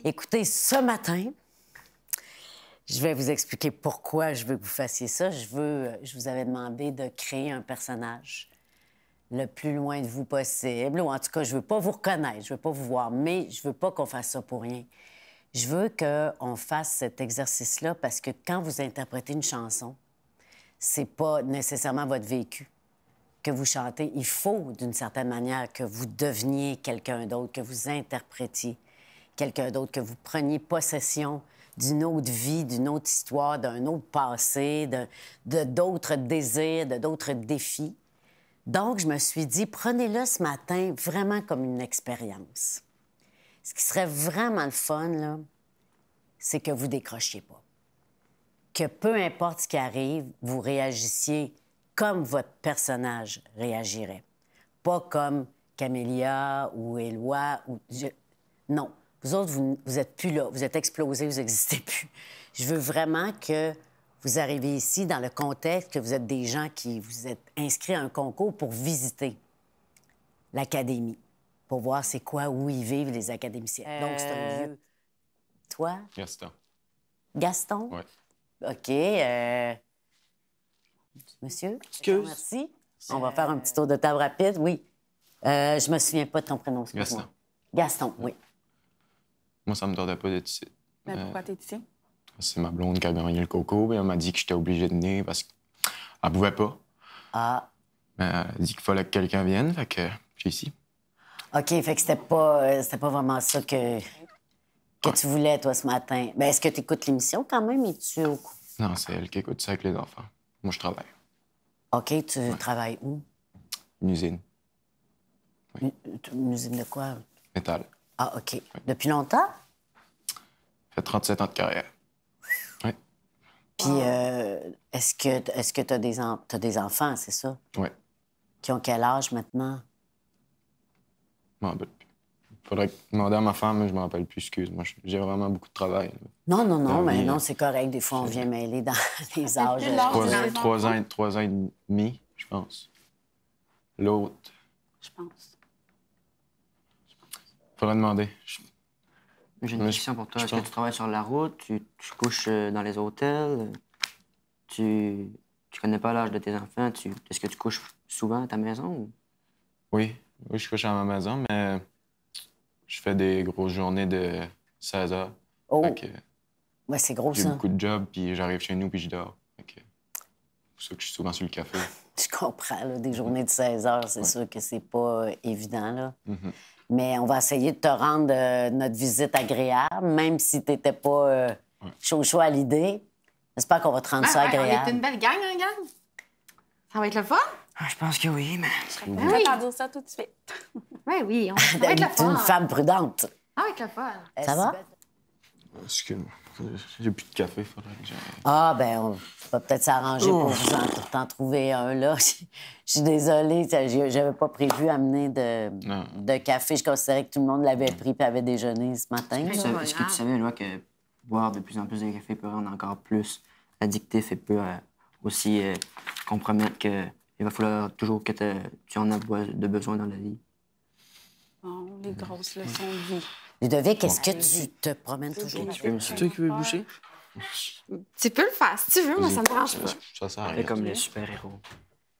Écoutez, ce matin, je vais vous expliquer pourquoi je veux que vous fassiez ça. Je vous avais demandé de créer un personnage le plus loin de vous possible. Ou en tout cas, je veux pas vous reconnaître, je veux pas vous voir, mais je veux pas qu'on fasse ça pour rien. Je veux qu'on fasse cet exercice-là parce que quand vous interprétez une chanson, c'est pas nécessairement votre vécu que vous chantez. Il faut, d'une certaine manière, que vous deveniez quelqu'un d'autre, que vous interprétiez quelqu'un d'autre, que vous preniez possession d'une autre vie, d'une autre histoire, d'un autre passé, de d'autres désirs, de d'autres défis. Donc, je me suis dit, prenez-le ce matin vraiment comme une expérience. Ce qui serait vraiment le fun, là, c'est que vous décrochiez pas. Que peu importe ce qui arrive, vous réagissiez comme votre personnage réagirait. Pas comme Camélia ou Éloi ou... Non. Vous autres, vous êtes plus là. Vous êtes explosés, vous n'existez plus. Je veux vraiment que vous arriviez ici dans le contexte que vous êtes des gens qui vous êtes inscrits à un concours pour visiter l'académie, pour voir c'est quoi, où ils vivent, les académiciens. Donc, c'est un lieu... Toi? Gaston. Gaston? Oui. OK. Monsieur? Excuse. Merci. On va faire un petit tour de table rapide, oui. Je me souviens pas de ton prénom, excuse-moi. Gaston. Gaston, oui. Moi, ça me tardait pas d'être ici. Mais pourquoi t'es ici? C'est ma blonde qui a gagné le concours et elle m'a dit que j'étais obligé de venir parce qu'elle pouvait pas. Ah, Mais elle a dit qu'il fallait que quelqu'un vienne, fait que j'ai ici. OK, fait que c'était pas vraiment ça que tu voulais, toi, ce matin. Ben, est-ce que tu écoutes l'émission quand même? Es-tu au... Non, c'est elle qui écoute ça avec les enfants. Moi, je travaille. OK, tu travailles où? Une usine. Une usine de quoi? Métal. Ah, OK. Depuis longtemps? Fait 37 ans de carrière. Oui. Puis, est-ce que tu as des enfants, c'est ça? Oui. Qui ont quel âge maintenant? Je m'en rappelle plus. Faudrait demander à ma femme, mais je m'en rappelle plus, excuse-moi. J'ai vraiment beaucoup de travail. Non, Dans la mais vie, non, c'est correct. Des fois, on vient mêler dans les âges. plus l'âge. Trois ans et demi, je pense. L'autre, Je pense. faudrait demander. J'ai une Mais question pour toi. je Est-ce que pense- tu travailles sur la route? Tu couches dans les hôtels? Tu connais pas l'âge de tes enfants? Est-ce que tu couches souvent à ta maison? Ou... Oui, je couche à ma maison, mais je fais des grosses journées de 16 heures. Oh, Fait que ouais, c'est gros, j'ai ça. beaucoup de jobs, puis j'arrive chez nous, puis je dors. Fait que c'est pour ça que je suis souvent sur le café. Je comprends, là, des journées de 16 heures, c'est Ouais. sûr que c'est pas évident, là. Mhm. Mais on va essayer de te rendre notre visite agréable, même si t'étais pas chaud à l'idée. J'espère qu'on va te rendre ça On est agréable. une belle gang, hein, gang? Ça va être le fun? Ah, je pense que oui, mais... Je vais t'en dire ça tout de suite. Oui, oui. Ça va être le T'es une fun. femme prudente. Ça va être le fun. Ça va? Excuse-moi, j'ai plus de café, faudrait que j'aille. Ah, ben, on va peut-être s'arranger pour t'en trouver un, là. Je suis désolée, j'avais pas prévu amener Non. de café. Je considérais que tout le monde l'avait pris et avait déjeuné ce matin. là. Est-ce que tu savais, Éloi, que boire de plus en plus de café peut rendre encore plus addictif et peut aussi compromettre que il va falloir toujours que tu en aies de besoin dans la vie? Oh, les grosses leçons de vie. Ludovic, est-ce que tu te promènes toujours? C'est toi qui veux boucher? Tu peux le faire si tu veux, moi, ça me dérange pas. Ça sert à C'est rien. comme les super-héros.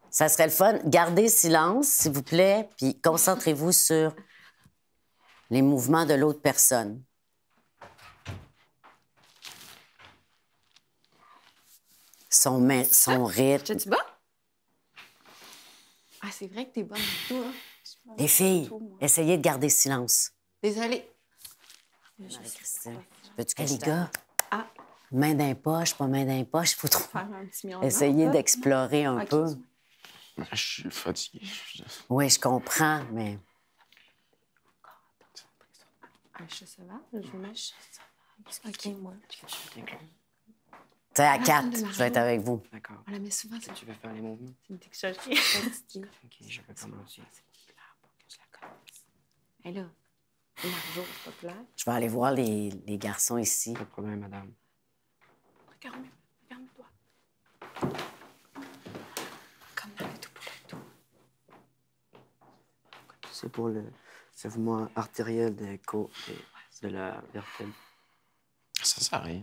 Ça serait le fun. Gardez silence, s'il vous plaît, puis concentrez-vous sur les mouvements de l'autre personne. Son rythme. Tu bas? Ah, c'est vrai que t'es bonne du tout, hein? Les filles, Tout, moi. essayez de garder silence. Désolée. Marie-Christine, veux-tu que les gars? Ah. Main dans les poches, pas main dans les poches, faut trop... Faire un petit mion. Essayez d'explorer un Ok. peu. Je suis fatigué. Oui, je comprends, mais... Un chat sauvage, je mets un chat sauvage. OK, moi. Tu sais, à 4, je vais être avec vous. D'accord. On la met souvent, ça. Tu veux faire les mouvements? C'est une texture. OK, je vais commencer. Et là, l'argent, c'est pas clair. Je vais aller voir les garçons ici. Pas de problème, madame. Regarde-moi, comme dans le tout pour le tout. C'est pour le mouvement artériel de de la vertèbre. Ça sert à rien.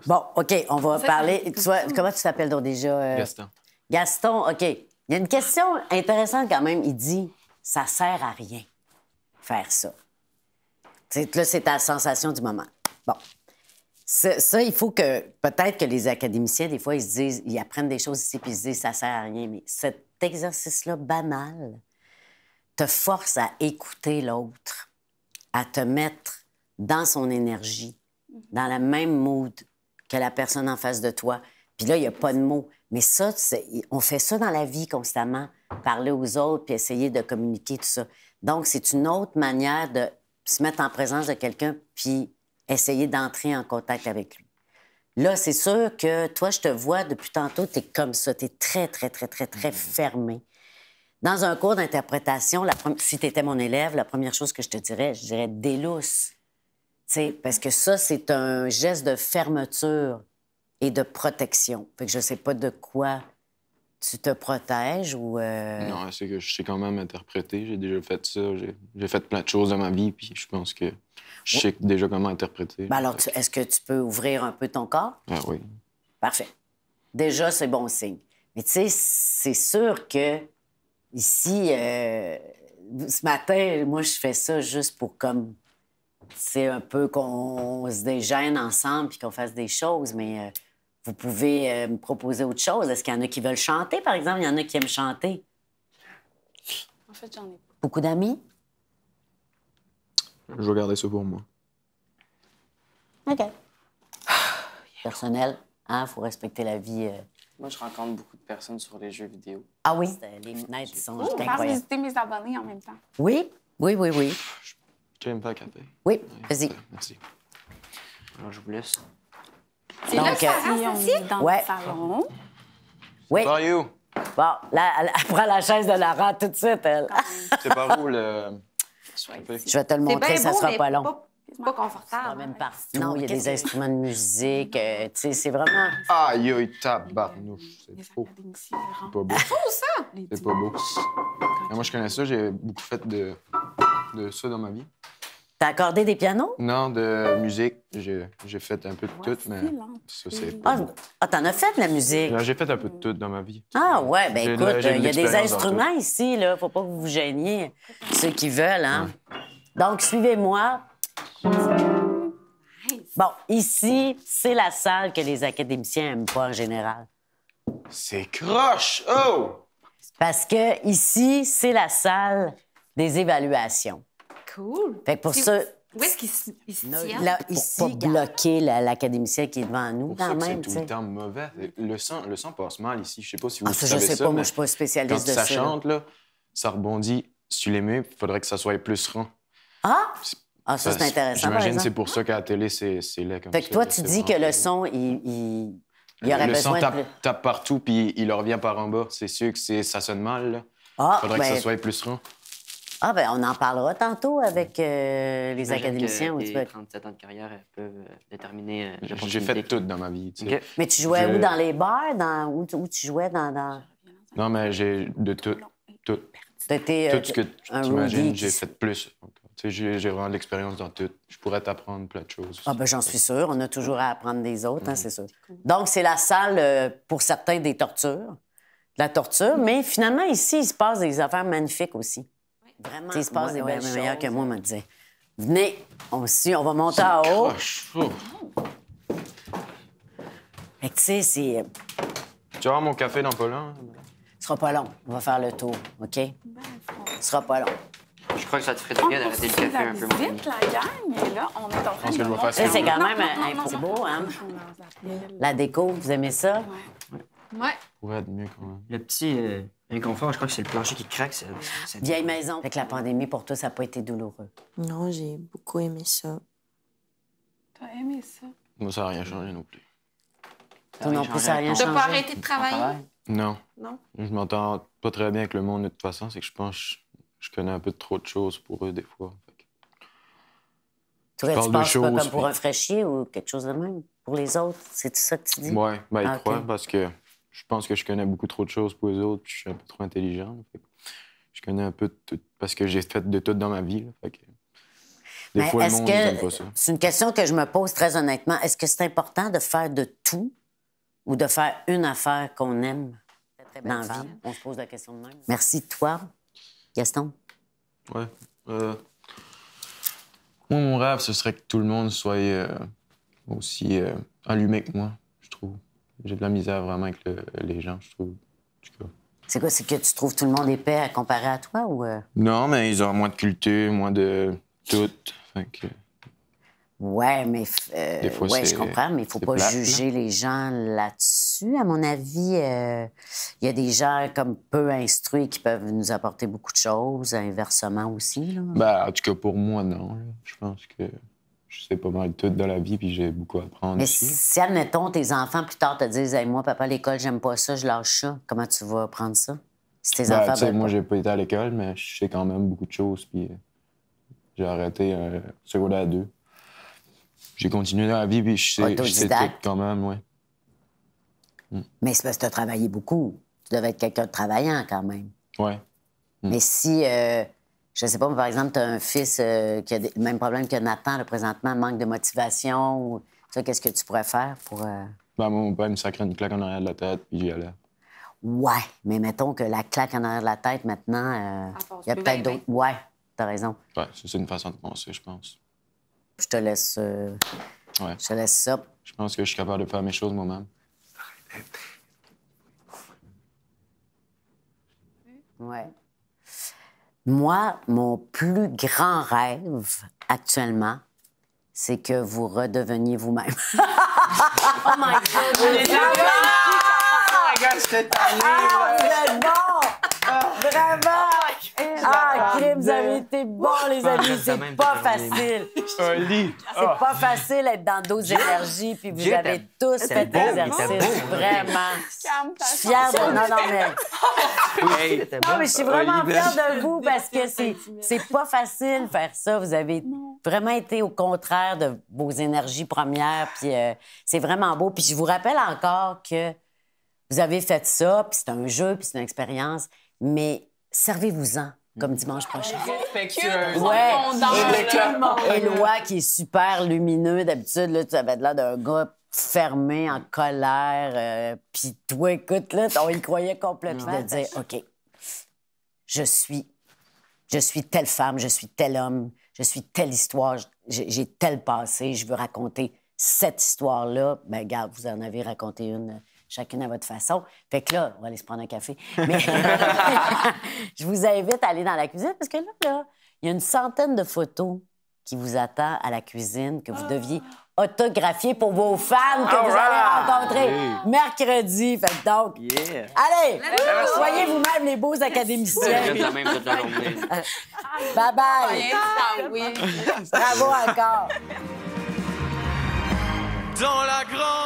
Bon, OK, on va Ça, parler. c'est Tu vois, comment tu t'appelles donc déjà? Gaston. Gaston, OK. Il y a une question intéressante quand même. Il dit ça sert à rien faire ça. Là, c'est ta sensation du moment. Bon. Ça, il faut que. Peut-être que les académiciens, des fois, ils se disent, ils apprennent des choses ici puis ils se disent ça sert à rien. Mais cet exercice-là banal te force à écouter l'autre, à te mettre dans son énergie, dans le même mood que la personne en face de toi. Puis là, il n'y a pas de mots. Mais ça, on fait ça dans la vie constamment, parler aux autres puis essayer de communiquer, tout ça. Donc, c'est une autre manière de se mettre en présence de quelqu'un puis essayer d'entrer en contact avec lui. Là, c'est sûr que toi, je te vois depuis tantôt, tu es comme ça. Tu es très, très, très, très, très fermé. Dans un cours d'interprétation, si tu étais mon élève, la première chose que je dirais délousse. T'sais, parce que ça, c'est un geste de fermeture et de protection. Fait que je sais pas de quoi tu te protèges ou... Non, c'est que je sais quand même interpréter. J'ai déjà fait ça. J'ai fait plein de choses dans ma vie, puis je pense que je sais déjà comment interpréter. Ben alors, est-ce que tu peux ouvrir un peu ton corps? Ah oui. Parfait. Déjà, c'est bon signe. Mais tu sais, c'est sûr que ici, ce matin, moi, je fais ça juste pour comme... C'est un peu qu'on se dégêne ensemble puis qu'on fasse des choses, mais vous pouvez me proposer autre chose. Est-ce qu'il y en a qui veulent chanter, par exemple? Il y en a qui aiment chanter. En fait, j'en ai pas. Beaucoup d'amis? Je vais garder ça pour moi. OK. Personnel, hein? Faut respecter la vie. Moi, je rencontre beaucoup de personnes sur les jeux vidéo. Ah oui? Les fenêtres sont Oh, faire incroyables. visiter mes abonnés en même temps. Oui? Oui, oui, oui. Tu aimes pas le café? Oui, vas-y. Merci. Alors, je vous laisse. C'est là Donc, que ça reste assis dans ouais. le salon. Oui. How are you? Bon, là, elle prend la chaise de Lara tout de suite, elle. C'est par où le... Je vais te le montrer, ça sera pas long. Pas confortable. Même partout. Non, il y a des instruments de musique. Tu sais, c'est vraiment... Aïe, aïe, tabarnouche. Les C'est faux. académiciens C'est pas beau. Oh, ça! C'est pas beau. Et moi, je connais ça. J'ai beaucoup fait de ça dans ma vie. T'as accordé des pianos? Non, de musique. J'ai fait un peu de tout, mais ça, c'est pas beau. T'en as fait de la musique? J'ai fait un peu de tout dans ma vie. Ah, ouais, ben J'ai écoute, j'ai de il y a des l'expérience dans instruments ici, là. Faut pas que vous vous gêniez, ceux qui veulent, hein? Donc, suivez-moi. Bon, ici, c'est la salle que les académiciens aiment pas en général. C'est croche! Oh! Parce que ici, c'est la salle des évaluations. Cool. Fait que pour ça... Où est-ce qu'il se tient? Là, ici, pour pas bloquer l'académicien qui est devant nous, Pour ça quand que même, c'est tu tout le sais. temps mauvais. Le sang passe mal ici. Je sais pas si vous Ah, ça, je savez sais ça, pas, moi, mais je suis pas spécialiste quand de ça ça. là. chante, là, ça rebondit sur les murs. Il faudrait que ça soit plus rond. Ah! Ah, ça, c'est intéressant, par J'imagine que c'est exemple. pour ça qu'à la télé, c'est laid comme Fait ça. que toi, là, tu c'est dis que vraiment le pas- son, il y aurait le son besoin de... tape partout, puis il leur revient par en bas. C'est sûr que ça sonne mal, là. Ah, Faudrait que ben, ça soit plus rond. ben, on en parlera tantôt avec les J'imagine académiciens. que où tu les peux- 37 ans de carrière peuvent déterminer J'ai l'opportunité. fait tout dans ma vie, tu sais. OK. Mais tu jouais Je- où? Dans les bars? Où tu jouais dans... Non, mais j'ai de tout. Tout. T'étais, Tout ce que un tu imagines, roadie j'ai qui- fait plus. Tu sais, j'ai vraiment de l'expérience dans tout. Je pourrais t'apprendre plein de choses. Ah, ben j'en suis sûre. On a toujours à apprendre des autres, hein, c'est sûr. Donc, c'est la salle, pour certains, des tortures. De la torture. Mais finalement, ici, il se passe des affaires magnifiques aussi. Vraiment. Il se passe des belles meilleures que moi, me disait. Venez, on va monter en haut. Croche. Oh. Fait que, tu sais, Tu vas avoir mon café dans pas long? ce sera pas long. On va faire le tour, OK? Ce sera pas long. Je crois que ça te ferait du bien d'arrêter le café un peu, mon ami. Vite, la gang, mais là, on est en train pense que de je vais faire monter. ça. C'est quand Non, même non, non, c'est non, beau, non. hein? La déco, vous aimez ça? Ouais. Pourrait être mieux quand même. Le petit inconfort, je crois que c'est le plancher qui craque. Vieille maison. Fait que la pandémie, pour toi, ça n'a pas été douloureux. Non, j'ai beaucoup aimé ça. T'as aimé ça? Moi, ça n'a rien changé non plus. Toi non plus, ça n'a rien T'as pas changé. arrêté de travailler? Non. Non? Je m'entends pas très bien avec le monde de toute façon. C'est que je pense que je connais un peu trop de choses pour eux des fois. Fait que- Tu parle de passes pas choses, comme pour puis- un fraîchier ou quelque chose de même? Pour les autres, c'est ça que tu dis? Ouais, ben, ils Ah, croient ok. parce que je pense que je connais beaucoup trop de choses pour eux autres, puis je suis un peu trop intelligent. Fait que je connais un peu de tout parce que j'ai fait de tout dans ma vie. Là, fait que... Des Mais fois, le est-ce monde n'aime que pas ça. c'est une question que je me pose très honnêtement. Est-ce que c'est important de faire de tout ou de faire une affaire qu'on aime dans la vie? On se pose la question de même. Merci. Toi, Gaston? Ouais. Moi, mon rêve, ce serait que tout le monde soit aussi allumé que moi, je trouve. J'ai de la misère vraiment avec les gens, je trouve. En tout cas. C'est quoi? C'est que tu trouves tout le monde épais à comparer à toi ou... Non, mais ils ont moins de culture, moins de tout. Fait que... Ouais, mais Des fois, ouais, je c'est- comprends, mais il faut c'est pas plate, juger les gens là-dessus. À mon avis, il y a des gens comme peu instruits qui peuvent nous apporter beaucoup de choses, inversement aussi. Là. Ben, en tout cas, pour moi, non. Là. Je pense que je sais pas mal tout dans la vie, puis j'ai beaucoup à apprendre Mais aussi. si, admettons, tes enfants plus tard te disent hey, moi, papa, à l'école, j'aime pas ça, je lâche ça, comment tu vas prendre ça? Si tes Ben, enfants tu sais, veulent moi, pas. j'ai pas été à l'école, mais je sais quand même beaucoup de choses, puis j'ai arrêté secondaire 2. J'ai continué dans la vie, puis je sais tout Autodidacte. quand même, ouais. Mais c'est parce que tu as travaillé beaucoup. Tu devais être quelqu'un de travaillant quand même. Ouais. Mais si, je sais pas, mais par exemple, tu as un fils qui a le même problème que Nathan, là, présentement, manque de motivation, ou, ça, qu'est-ce que tu pourrais faire pour. Ben, moi, mon père me sacrait une claque en arrière de la tête, puis j'y allais. Ouais, mais mettons que la claque en arrière de la tête, maintenant, passe il y a plus peut-être bien, d'autres. Ouais, t'as raison. Ouais, ça, c'est une façon de penser, je pense. Je te laisse. Ouais. Je te laisse ça. Je pense que je suis capable de faire mes choses moi-même. Ouais. Moi, mon plus grand rêve actuellement, c'est que vous redeveniez vous-même. Oh my God! Ah, vous êtes bon! Bravo! Ah, crime, vous avez été bons, les amis. C'est pas facile. C'est pas facile d'être dans d'autres énergies, puis vous avez tous fait l'exercice. Vraiment. Je suis fière de... Non, non, mais... Non, mais je suis vraiment fière de vous parce que c'est pas facile de faire ça. Vous avez vraiment été au contraire de vos énergies premières, puis c'est vraiment beau. Puis je vous rappelle encore que vous avez fait ça, puis c'est un jeu, puis c'est une expérience, mais servez-vous-en comme dimanche prochain. Ouais. Éloi qui est super lumineux. D'habitude, là, tu avais l'air d'un gars fermé, en colère. Puis toi, écoute, là, on y croyait complètement. De dire, OK, je suis telle femme, je suis tel homme, je suis telle histoire, j'ai tel passé, je veux raconter cette histoire-là. Ben regarde, vous en avez raconté une chacune à votre façon. Fait que là, on va aller se prendre un café. Mais je vous invite à aller dans la cuisine parce que là, il y a une centaine de photos qui vous attendent à la cuisine que vous deviez autographier pour vos fans que vous allez rencontrer mercredi. Fait que donc, allez, soyez vous-même les beaux académiciens. Bye-bye. Bravo encore. Dans la grande